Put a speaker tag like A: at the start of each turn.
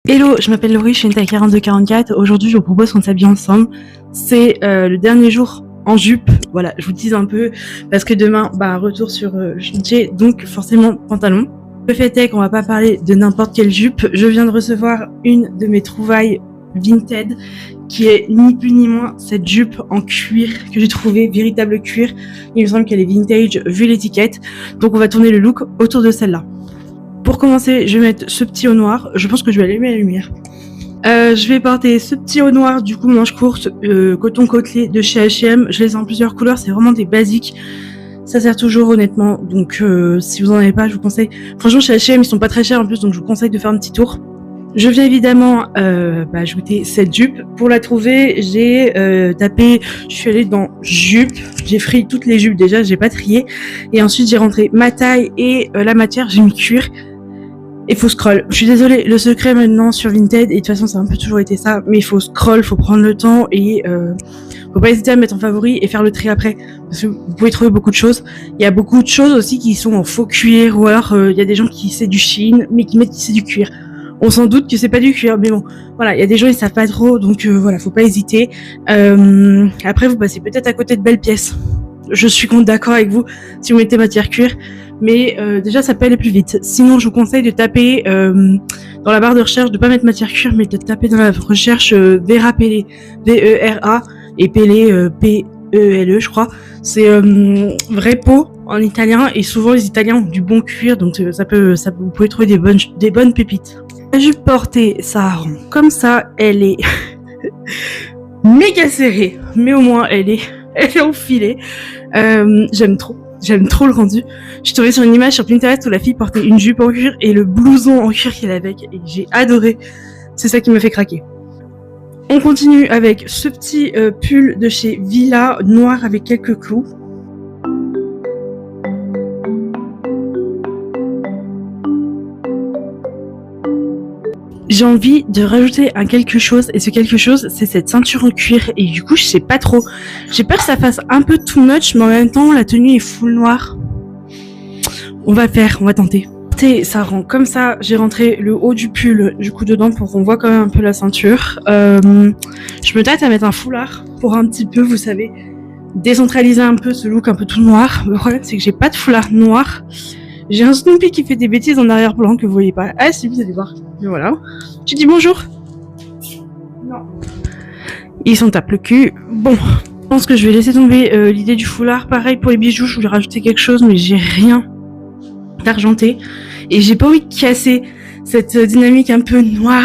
A: Hello, je m'appelle Laurie, je suis une taille 42-44. Aujourd'hui, je vous propose qu'on s'habille ensemble. C'est le dernier jour en jupe. Voilà, je vous tease un peu parce que demain, retour sur chantier, donc forcément pantalon. Le fait est qu'on va pas parler de n'importe quelle jupe. Je viens de recevoir une de mes trouvailles Vinted qui est ni plus ni moins cette jupe en cuir que j'ai trouvé, véritable cuir. Il me semble qu'elle est vintage vu l'étiquette. Donc on va tourner le look autour de celle-là. Pour commencer, je vais mettre ce petit haut noir. Je pense que je vais allumer la lumière. Je vais porter ce petit haut noir, du coup manche courte, coton côtelé de chez H&M. Je les ai en plusieurs couleurs, c'est vraiment des basiques. Ça sert toujours honnêtement, donc si vous en avez pas, je vous conseille. Franchement, chez H&M, ils sont pas très chers en plus, donc je vous conseille de faire un petit tour. Je viens évidemment ajouter cette jupe. Pour la trouver, j'ai tapé, je suis allée dans jupe, j'ai frayé toutes les jupes déjà, j'ai pas trié. Et ensuite, j'ai rentré ma taille et la matière, j'ai mis cuir. Et faut scroll. Je suis désolée, le secret maintenant sur Vinted, et de toute façon ça a un peu toujours été ça, mais il faut scroll, faut prendre le temps et faut pas hésiter à mettre en favori et faire le tri après. Parce que vous pouvez trouver beaucoup de choses. Il y a beaucoup de choses aussi qui sont en faux cuir, ou alors il y a des gens qui c'est du Shein, mais qui mettent que c'est du cuir. On s'en doute que c'est pas du cuir, mais bon, voilà, il y a des gens ils savent pas trop, donc voilà, faut pas hésiter. Après vous passez peut-être à côté de belles pièces. Je suis d'accord avec vous si vous mettez matière cuir, mais déjà ça peut aller plus vite. Sinon je vous conseille de taper dans la barre de recherche, de pas mettre matière cuir, mais de taper dans la recherche Vera Pelle, V-E-R-A, et Pelle, P-E-L-E je crois. C'est vraie peau en italien, et souvent les Italiens ont du bon cuir, donc vous pouvez trouver des bonnes pépites. La jupe portée, ça rend comme ça, elle est méga serrée, mais au moins elle est enfilée. J'aime trop le rendu. Je suis tombée sur une image sur Pinterest où la fille portait une jupe en cuir et le blouson en cuir qu'elle avait avec, et j'ai adoré. C'est ça qui m'a fait craquer. On continue avec ce petit pull de chez Villa, noir avec quelques clous. J'ai envie de rajouter un quelque chose, et ce quelque chose, c'est cette ceinture en cuir, et du coup, je sais pas trop. J'ai peur que ça fasse un peu too much, mais en même temps, la tenue est full noire. On va tenter. Ça rend comme ça, j'ai rentré le haut du pull, du coup, dedans, pour qu'on voit quand même un peu la ceinture. Je me tâte à mettre un foulard, pour un petit peu, vous savez, décentraliser un peu ce look un peu tout noir. Le problème, c'est que j'ai pas de foulard noir. J'ai un Snoopy qui fait des bêtises en arrière-plan que vous voyez pas. Ah si, vous allez voir. Mais voilà. Tu dis bonjour? Non. Ils sont tape le cul. Bon. Je pense que je vais laisser tomber l'idée du foulard. Pareil pour les bijoux, je voulais rajouter quelque chose, mais j'ai rien d'argenté. Et j'ai pas envie de casser cette dynamique un peu noire,